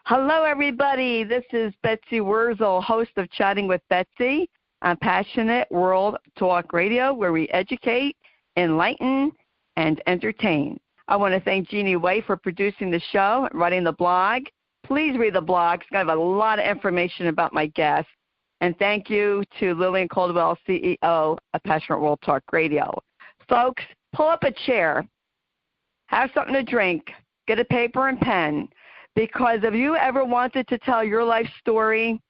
Hello, everybody. This is Betsy Wurzel, host of Chatting with Betsy on Passionate World Talk Radio, where we educate, enlighten, and entertain. I want to thank Jeannie Way for producing the show and writing the blog. Please read the blog. It's going to have a lot of information about my guests. And thank you to Lillian Caldwell, CEO of Passionate World Talk Radio. Folks, pull up a chair, have something to drink, get a paper and pen. Because if you ever wanted to tell your life story,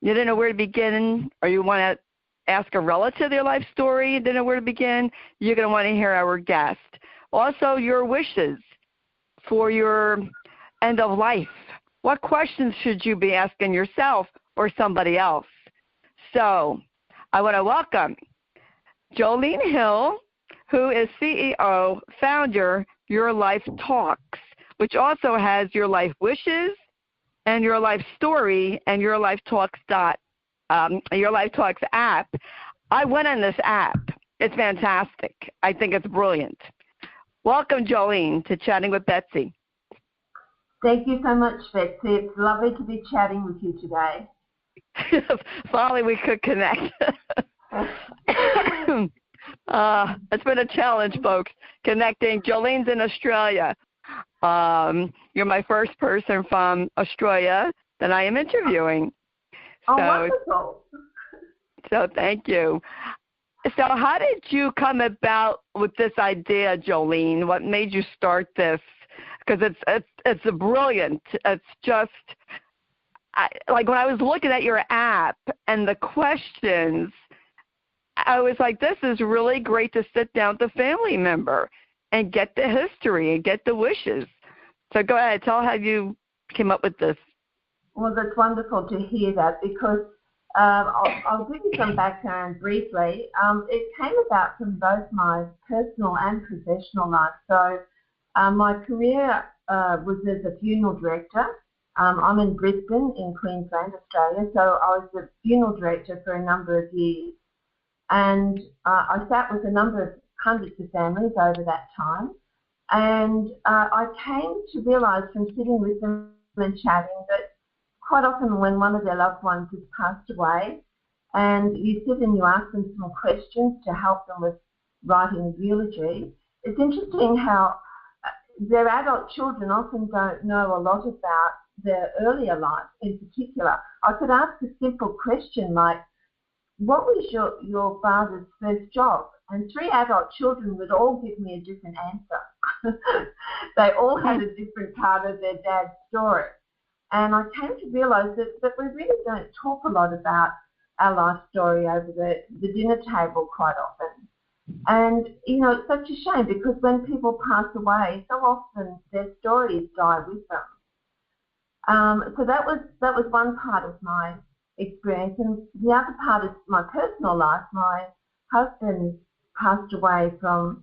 you didn't know where to begin, or you want to ask a relative their life story, you didn't know where to begin, you're going to want to hear our guest. Also, your wishes for your end of life. What questions should you be asking yourself or somebody else? So I want to welcome Jolene Hill, who is CEO, founder, Your Life Talks, which also has Your Life Wishes and Your Life Story and Your Life Talks app. I went on this app. It's fantastic. I think it's brilliant. Welcome, Jolene, to Chatting with Betsy. Thank you so much, Betsy. It's lovely to be chatting with you today. Finally, we could connect. It's been a challenge, folks, connecting. Jolene's in Australia. You're my first person from Australia that I am interviewing. Oh, wonderful. So thank you. So how did you come about with this idea, Jolene? What made you start this? Because it's brilliant. It's just, like when I was looking at your app and the questions, I was like, this is really great to sit down with a family member and get the history and get the wishes. So go ahead, tell how you came up with this. Well, that's wonderful to hear that because I'll give you some background briefly. It came about from both my personal and professional life. So my career was as a funeral director. I'm in Brisbane in Queensland, Australia, so I was a funeral director for a number of years. And I sat with a number of hundreds of families over that time. And I came to realise from sitting with them and chatting that quite often when one of their loved ones has passed away and you sit and you ask them some questions to help them with writing a eulogy, it's interesting how their adult children often don't know a lot about their earlier life in particular. I could ask a simple question like, what was your father's first job? And 3 adult children would all give me a different answer. They all had a different part of their dad's story. And I came to realise that we really don't talk a lot about our life story over the dinner table quite often. And, you know, it's such a shame because when people pass away, so often their stories die with them. So that was one part of my experience. And the other part is my personal life. My husband passed away from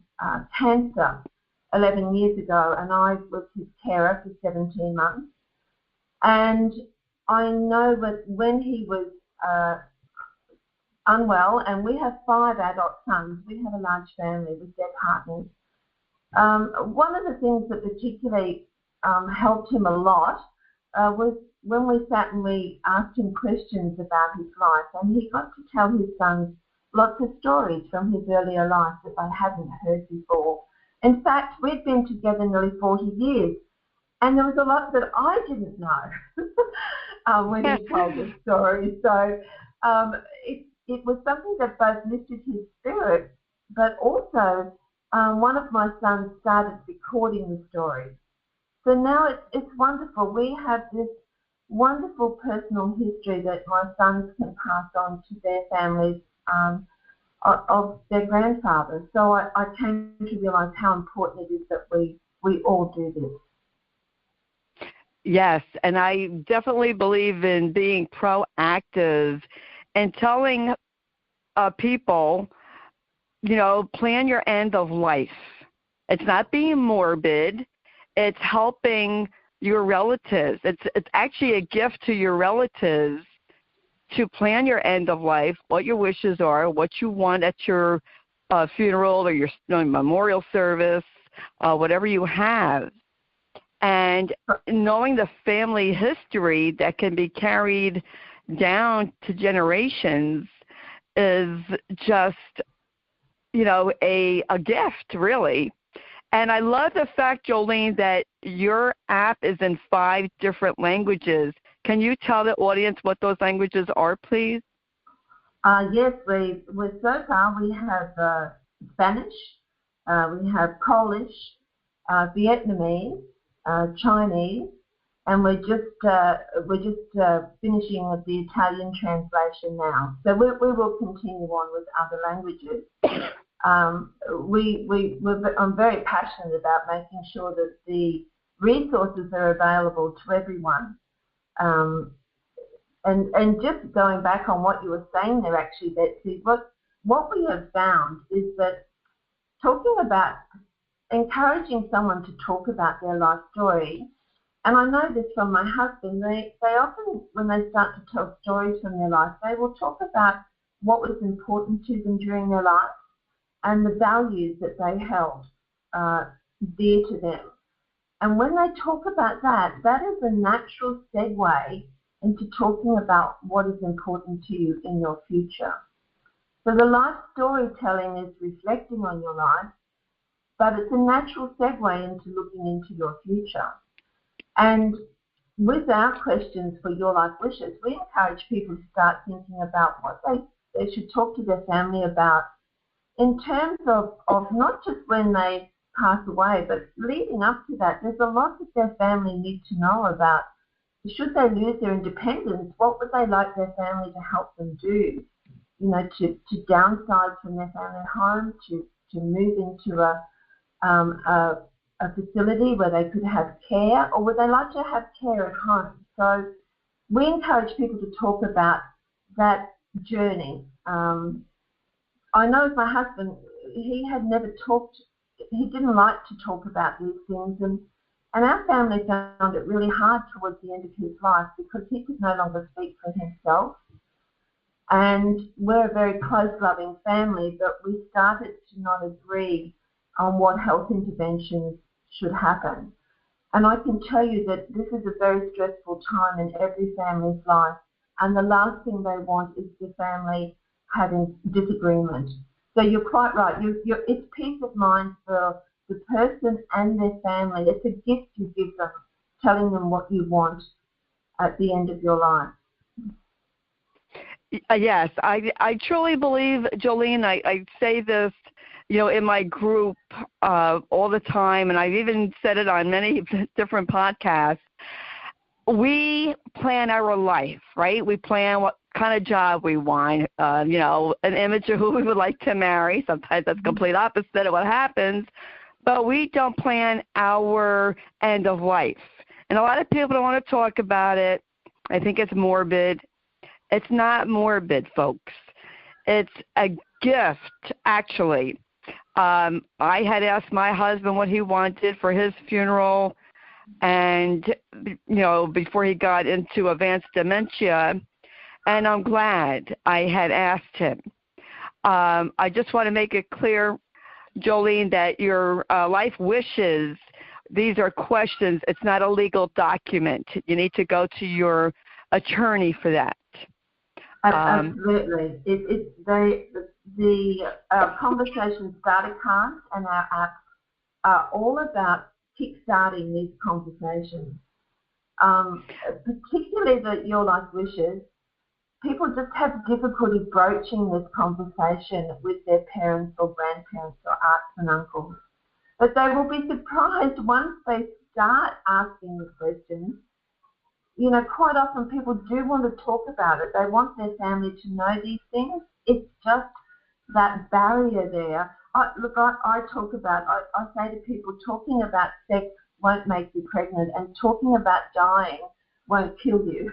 cancer 11 years ago, and I was his carer for 17 months. And I know that when he was unwell, and we have 5 adult sons, we have a large family with their partners. One of the things that particularly helped him a lot was when we sat and we asked him questions about his life, and he got to tell his sons lots of stories from his earlier life that they hadn't heard before. In fact, we'd been together nearly 40 years, and there was a lot that I didn't know when he told the story. So it was something that both lifted his spirit, but also one of my sons started recording the stories. So now it's wonderful. We have this wonderful personal history that my sons can pass on to their families of their grandfathers. So I came to realise how important it is that we all do this. Yes, and I definitely believe in being proactive and telling people, you know, plan your end of life. It's not being morbid. It's helping your relatives. It's actually a gift to your relatives to plan your end of life, what your wishes are, what you want at your funeral or your memorial service, whatever you have. And knowing the family history that can be carried down to generations is just, a gift, really. And I love the fact, Jolene, that your app is in 5 different languages. Can you tell the audience what those languages are, please? Yes, so far we have Spanish, we have Polish, Vietnamese, Chinese, and we're just finishing with the Italian translation now. So we will continue on with other languages. I'm very passionate about making sure that the resources are available to everyone. And just going back on what you were saying there, actually, Betsy, what we have found is that encouraging someone to talk about their life story, and I know this from my husband, they often, when they start to tell stories from their life, they will talk about what was important to them during their life and the values that they held dear to them. And when they talk about that, that is a natural segue into talking about what is important to you in your future. So the life storytelling is reflecting on your life, but it's a natural segue into looking into your future. And with our questions for Your Life Wishes, we encourage people to start thinking about what they should talk to their family about in terms of not just when they pass away, but leading up to that. There's a lot that their family need to know about. Should they lose their independence, what would they like their family to help them do? To downsize from their family home, to move into a facility where they could have care, or would they like to have care at home? So we encourage people to talk about that journey. I know with my husband, he didn't like to talk about these things, and our family found it really hard towards the end of his life because he could no longer speak for himself. And we're a very close, loving family, but we started to not agree on what health interventions should happen. And I can tell you that this is a very stressful time in every family's life, and the last thing they want is the family having disagreement. So you're quite right. It's peace of mind for the person and their family. It's a gift you give them, telling them what you want at the end of your life. Yes, I truly believe, Jolene, I say this, in my group all the time, and I've even said it on many different podcasts. We plan our life, right? We plan what kind of job we want, an image of who we would like to marry. Sometimes that's the complete opposite of what happens, but we don't plan our end of life. And a lot of people don't want to talk about it. I think it's morbid. It's not morbid, folks. It's a gift, actually. I had asked my husband what he wanted for his funeral, and, before he got into advanced dementia, and I'm glad I had asked him. I just want to make it clear, Jolene, that your life wishes, these are questions. It's not a legal document. You need to go to your attorney for that. Absolutely. The conversation starter cards and our apps are all about kickstarting these conversations. Particularly Your Life Wishes, people just have difficulty broaching this conversation with their parents or grandparents or aunts and uncles. But they will be surprised once they start asking the questions. Quite often people do want to talk about it. They want their family to know these things. It's just that barrier there. I say to people, talking about sex won't make you pregnant, and talking about dying won't kill you.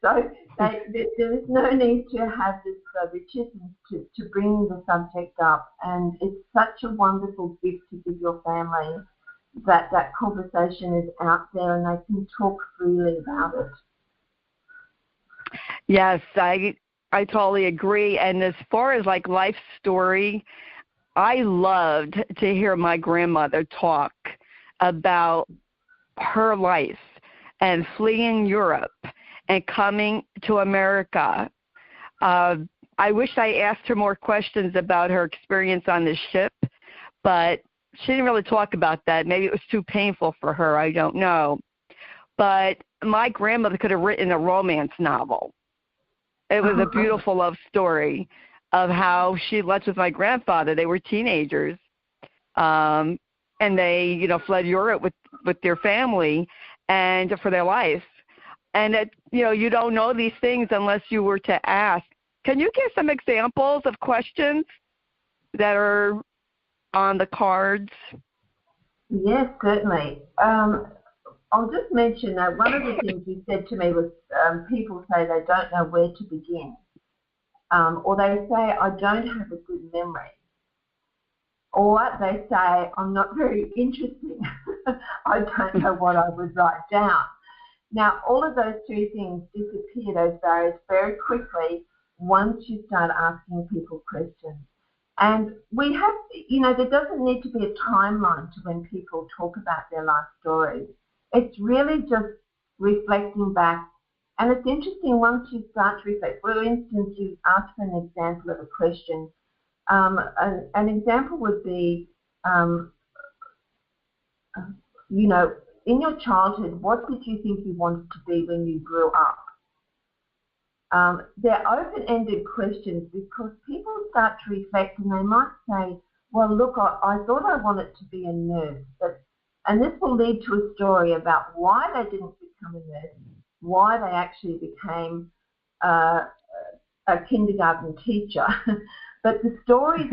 So there is no need to have this reticence to bring the subject up, and it's such a wonderful gift to give your family that conversation is out there and they can talk freely about it. Yes, I totally agree. And as far as life story, I loved to hear my grandmother talk about her life and fleeing Europe and coming to America. I wish I asked her more questions about her experience on the ship, but she didn't really talk about that. Maybe it was too painful for her. I don't know. But my grandmother could have written a romance novel. It was a beautiful love story of how she left with my grandfather. They were teenagers, and they, fled Europe with their family and for their life. And you don't know these things unless you were to ask. Can you give some examples of questions that are on the cards? Yes, certainly. I'll just mention that one of the things you said to me was people say they don't know where to begin, or they say, I don't have a good memory, or they say, I'm not very interesting. I don't know what I would write down. Now, all of those two things disappear, those barriers, very quickly once you start asking people questions. And we have, there doesn't need to be a timeline to when people talk about their life stories. It's really just reflecting back. And it's interesting once you start to reflect. For instance, you ask for an example of a question. An example would be, in your childhood, what did you think you wanted to be when you grew up? They're open-ended questions because people start to reflect and they might say, well, look, I thought I wanted to be a nurse. And this will lead to a story about why they didn't become a nurse, why they actually became a kindergarten teacher. But the stories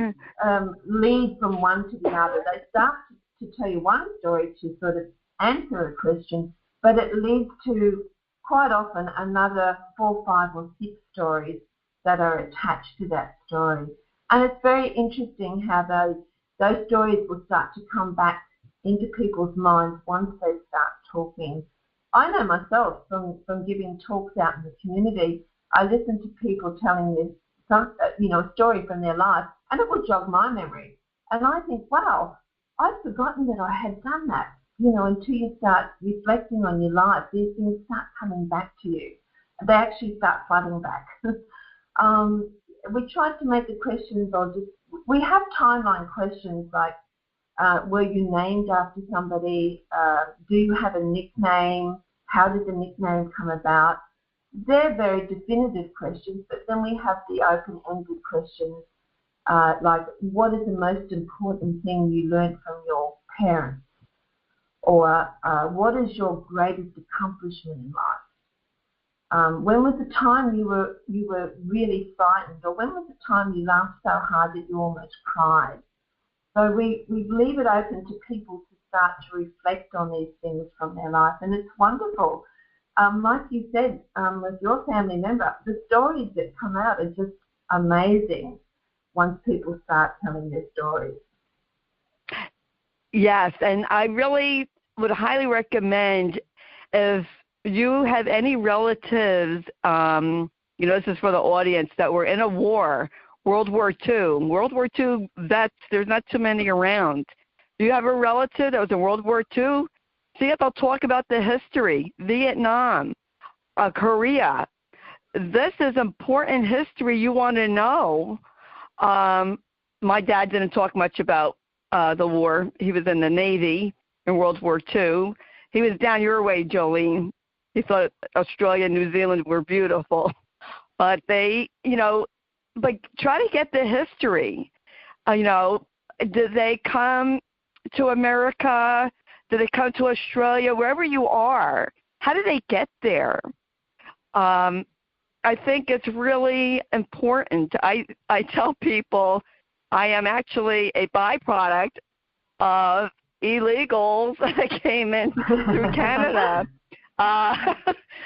lead from one to the other. They start to tell you one story to sort of answer a question, but it leads to quite often another 4, 5 or 6 stories that are attached to that story. And it's very interesting how those stories will start to come back into people's minds once they start talking. I know myself from giving talks out in the community, I listen to people telling me a story from their life, and it will jog my memory. And I think, wow, I'd forgotten that I had done that. Until you start reflecting on your life, these things start coming back to you. They actually start flooding back. We tried to make the questions, we have timeline questions like, were you named after somebody? Do you have a nickname? How did the nickname come about? They're very definitive questions, but then we have the open-ended questions, like what is the most important thing you learned from your parents? Or what is your greatest accomplishment in life? When was the time you were really frightened? Or when was the time you laughed so hard that you almost cried? So we leave it open to people to start to reflect on these things from their life, and it's wonderful. Like you said, with your family member, the stories that come out are just amazing once people start telling their stories. Yes, and I really would highly recommend if you have any relatives, this is for the audience, that were in a war, World War II. World War II vets, there's not too many around. Do you have a relative that was in World War II? See if they'll talk about the history, Vietnam, Korea. This is important history you want to know. My dad didn't talk much about the war. He was in the Navy in World War II. He was down your way, Jolene. He thought Australia and New Zealand were beautiful. But but try to get the history. Did they come to America? Did they come to Australia? Wherever you are, how did they get there? I think it's really important. I tell people I am actually a byproduct of illegals that came in through Canada.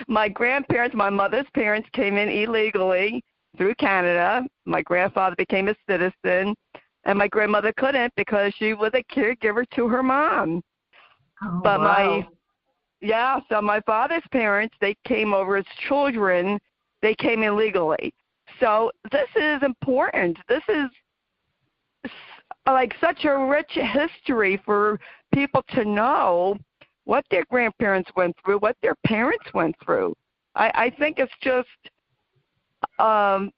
My grandparents, my mother's parents came in illegally through Canada. My grandfather became a citizen, and my grandmother couldn't because she was a caregiver to her mom. Oh, but wow. So my father's parents, they came over as children. They came in legally. So this is important. This is like such a rich history for people to know what their grandparents went through, what their parents went through. I think it's just a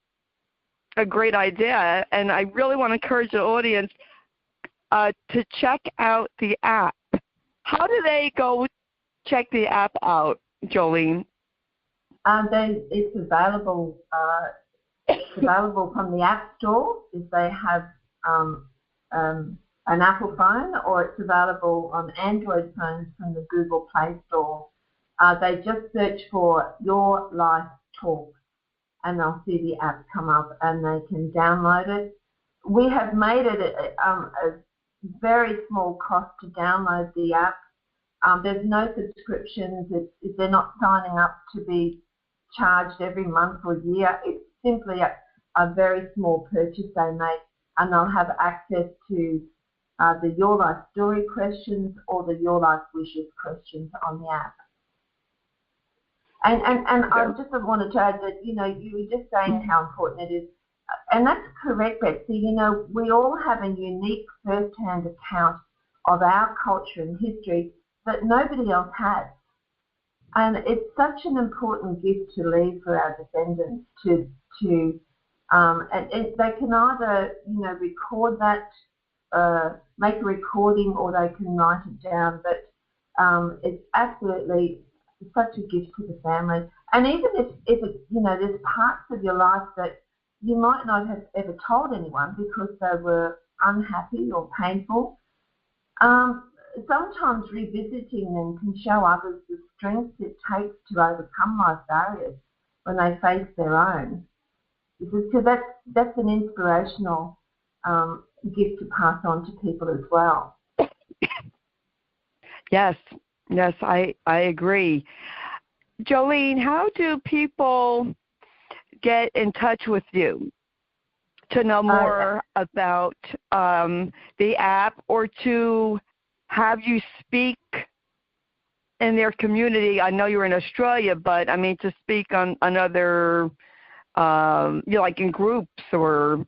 great idea, and I really want to encourage the audience to check out the app. How do they go check the app out, Jolene? It's available. It's available from the App Store if they have an Apple phone, or it's available on Android phones from the Google Play Store. They just search for Your Life Talk, and they'll see the app come up, and they can download it. We have made it a very small cost to download the app. There's no subscriptions. They're not signing up to be charged every month or year. It's simply a very small purchase they make, and they'll have access to the Your Life Story questions or the Your Life Wishes questions on the app. And I just wanted to add that, you were just saying how important it is, and that's correct, Betsy. We all have a unique first-hand account of our culture and history that nobody else has. And it's such an important gift to leave for our descendants and they can either, record that, make a recording, or they can write it down. But it's absolutely such a gift to the family. And even if it, there's parts of your life that you might not have ever told anyone because they were unhappy or painful, sometimes revisiting them can show others the strength it takes to overcome life barriers when they face their own. Because that's an inspirational gift to pass on to people as well. Yes, I agree. Jolene, how do people get in touch with you to know more about the app, or to have you speak in their community? I know you're in Australia, but I mean to speak on other, like in groups, or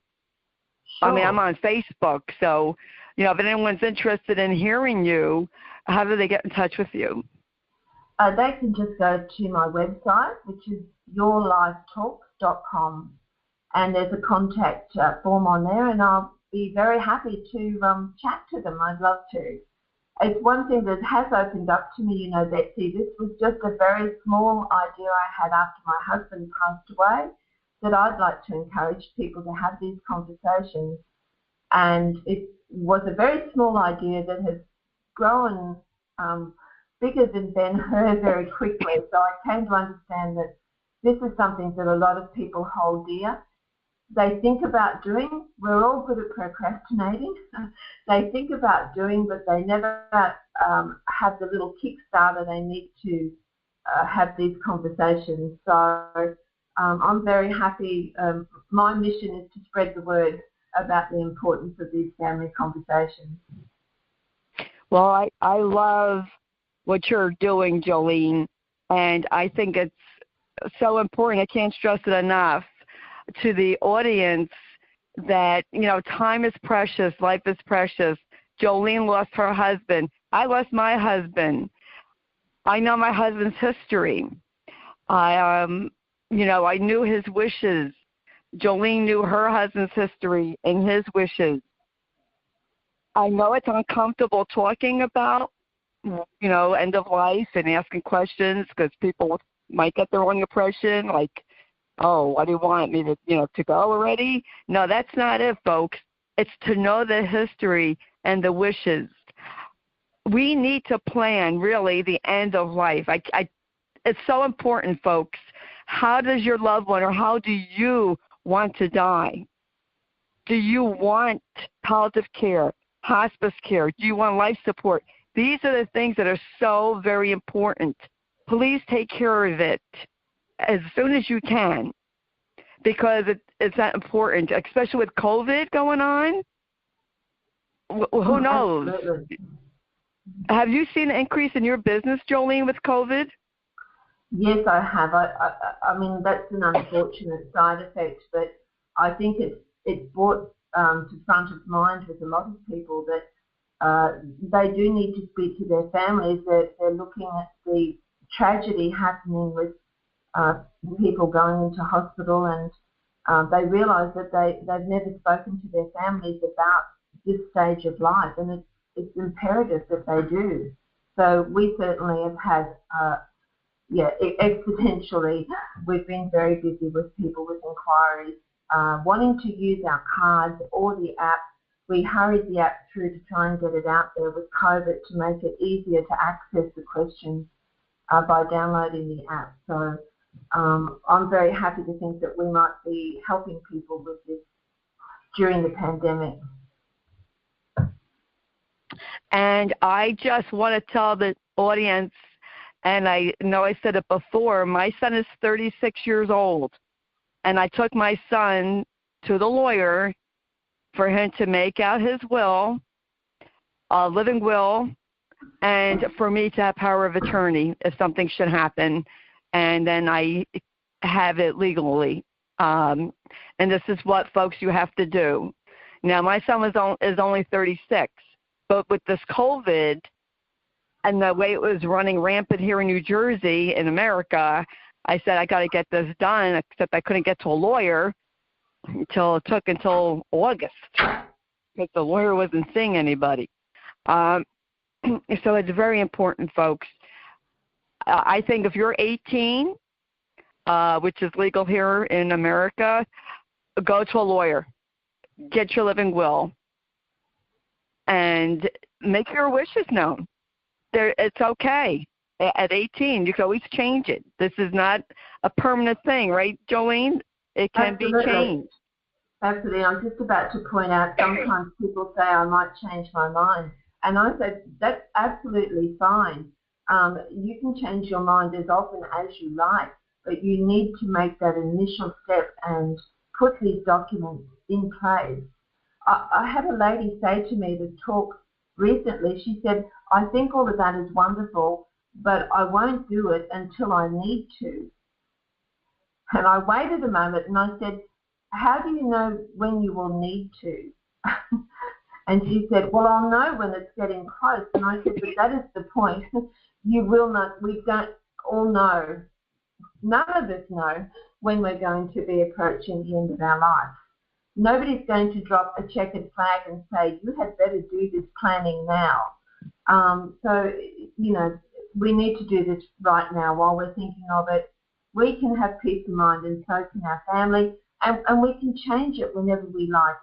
Sure. I mean, I'm on Facebook, so if anyone's interested in hearing you, how do they get in touch with you? They can just go to my website, which is yourlifetalks.com, and there's a contact form on there, and I'll be very happy to chat to them. I'd love to. It's one thing that has opened up to me, Betsy. This was just a very small idea I had after my husband passed away, that I'd like to encourage people to have these conversations. And it was a very small idea that has grown bigger than Ben-Hur very quickly. So I came to understand that this is something that a lot of people hold dear. They think about doing. We're all good at procrastinating. They think about doing, but they never have the little kickstarter they need to have these conversations. So I'm very happy. My mission is to spread the word about the importance of these family conversations. Well, I love what you're doing, Jolene, and I think it's so important. I can't stress it enough to the audience that, time is precious, life is precious. Jolene lost her husband. I lost my husband. I know my husband's history. I knew his wishes. Jolene knew her husband's history and his wishes. I know it's uncomfortable talking about, end of life and asking questions, because people might get the wrong impression, like, oh, what do you want me to go already? No, that's not it, folks. It's to know the history and the wishes. We need to plan, really, the end of life. It's so important, folks. How does your loved one, or how do you want to die? Do you want palliative care, hospice care? Do you want life support? These are the things that are so very important. Please take care of it as soon as you can, because it's that important, especially with COVID going on. Who knows? Absolutely. Have you seen an increase in your business, Jolene, with COVID? Yes, I have. I mean, that's an unfortunate side effect, but I think it's brought to front of mind with a lot of people that they do need to speak to their families. They're looking at the tragedy happening with people going into hospital, and they realise that they've never spoken to their families about this stage of life, and it's imperative that they do. So we certainly have had, exponentially, we've been very busy with people with inquiries, wanting to use our cards or the app. We hurried the app through to try and get it out there with COVID to make it easier to access the questions by downloading the app. So I'm very happy to think that we might be helping people with this during the pandemic. And I just want to tell the audience, and I know I said it before, my son is 36 years old, and I took my son to the lawyer for him to make out his will, a living will, and for me to have power of attorney if something should happen, and then I have it legally. And this is what, folks, you have to do. Now, my son is only 36, but with this COVID and the way it was running rampant here in New Jersey, in America, I said I got to get this done, except I couldn't get to a lawyer until August, because the lawyer wasn't seeing anybody. So it's very important, folks. I think if you're 18, which is legal here in America, go to a lawyer, get your living will, and make your wishes known. It's okay. At 18, you can always change it. This is not a permanent thing, right, Jolene? It can Absolutely. be changed. Absolutely. I'm just about to point out sometimes people say I might change my mind. And I said, that's absolutely fine. You can change your mind as often as you like, but you need to make that initial step and put these documents in place. I had a lady say to me that talk recently, she said, I think all of that is wonderful, but I won't do it until I need to. And I waited a moment and I said, how do you know when you will need to? And she said, well, I'll know when it's getting close. And I said, but that is the point. You will not, we don't all know, none of us know when we're going to be approaching the end of our life. Nobody's going to drop a checkered flag and say, you had better do this planning now. So, we need to do this right now while we're thinking of it. We can have peace of mind, and so can our family, and we can change it whenever we like.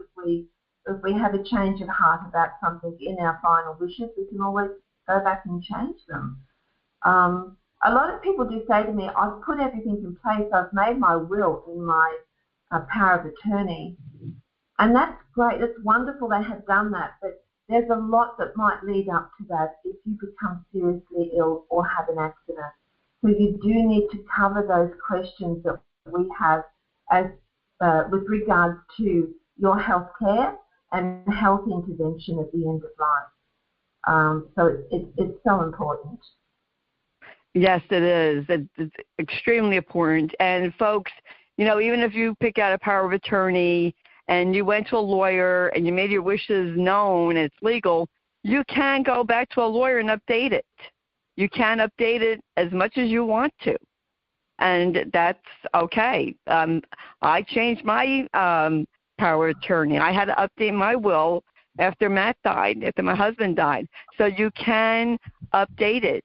If we have a change of heart about something in our final wishes, we can always go back and change them. A lot of people do say to me, I've put everything in place, I've made my will in my power of attorney. And that's great, it's wonderful they have done that, but there's a lot that might lead up to that if you become seriously ill or have an accident. So you do need to cover those questions that we have as with regards to your health care and health intervention at the end of life. So it's so important. Yes, it is. It's extremely important. And folks, even if you pick out a power of attorney and you went to a lawyer and you made your wishes known and it's legal, you can go back to a lawyer and update it. You can update it as much as you want to, and that's okay. I changed my power of attorney. I had to update my will after Matt died, after my husband died. So you can update it.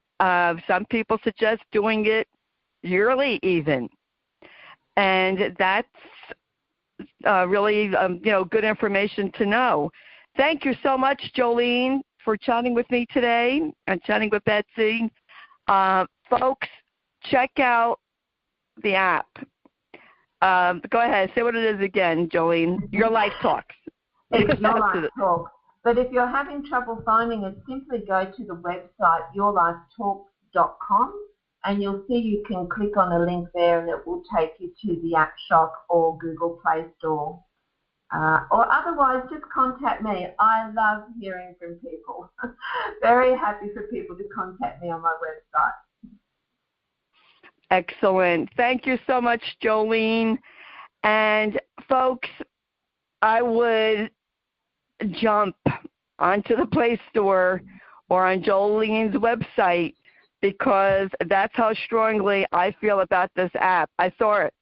Some people suggest doing it yearly even, and that's really good information to know. Thank you so much, Jolene, for chatting with me today and chatting with Betsy. Folks, check out the app. Go ahead, say what it is again, Jolene. Your Life Talks. It's Your Life Talks. But if you're having trouble finding it, simply go to the website yourlifetalks.com, and you'll see you can click on a link there and it will take you to the App Shop or Google Play Store. Or otherwise, just contact me. I love hearing from people. Very happy for people to contact me on my website. Excellent. Thank you so much, Jolene. And folks, I would jump onto the Play Store or on Jolene's website, because that's how strongly I feel about this app. I saw it,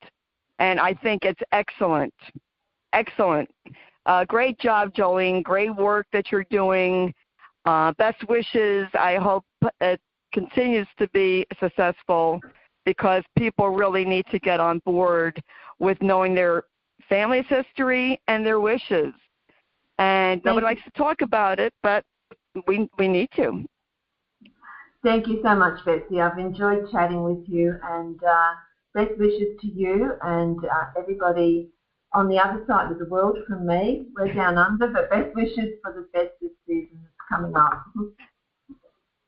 and I think it's excellent. Excellent. Great job, Jolene. Great work that you're doing. Best wishes. I hope it continues to be successful, because people really need to get on board with knowing their family's history and their wishes. And nobody likes to talk about it, but we need to. Thank you so much, Betsy. I've enjoyed chatting with you, and best wishes to you and everybody on the other side of the world from me. We're down under, but best wishes for the festive season that's coming up.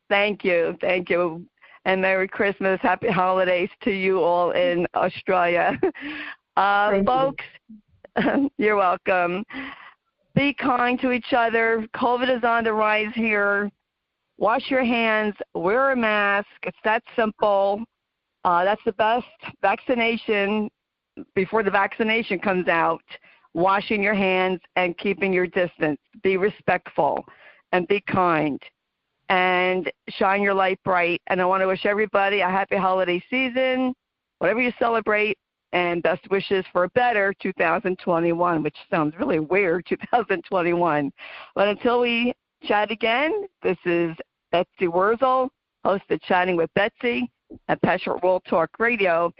Thank you. Thank you. And Merry Christmas. Happy holidays to you all in Australia. Folks, you're welcome. Be kind to each other. COVID is on the rise here. Wash your hands. Wear a mask. It's that simple. That's the best vaccination before the vaccination comes out. Washing your hands and keeping your distance. Be respectful and be kind. And shine your light bright. And I want to wish everybody a happy holiday season, whatever you celebrate, and best wishes for a better 2021, which sounds really weird, 2021. But until we chat again, this is Betsy Wurzel, host of Chatting with Betsy at Passionate World Talk Radio.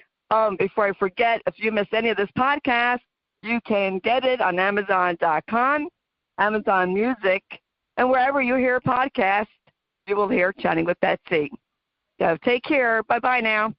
Before I forget, if you missed any of this podcast, you can get it on Amazon.com, Amazon Music, and wherever you hear a podcast, you will hear Chatting with Betsy. So take care. Bye-bye now.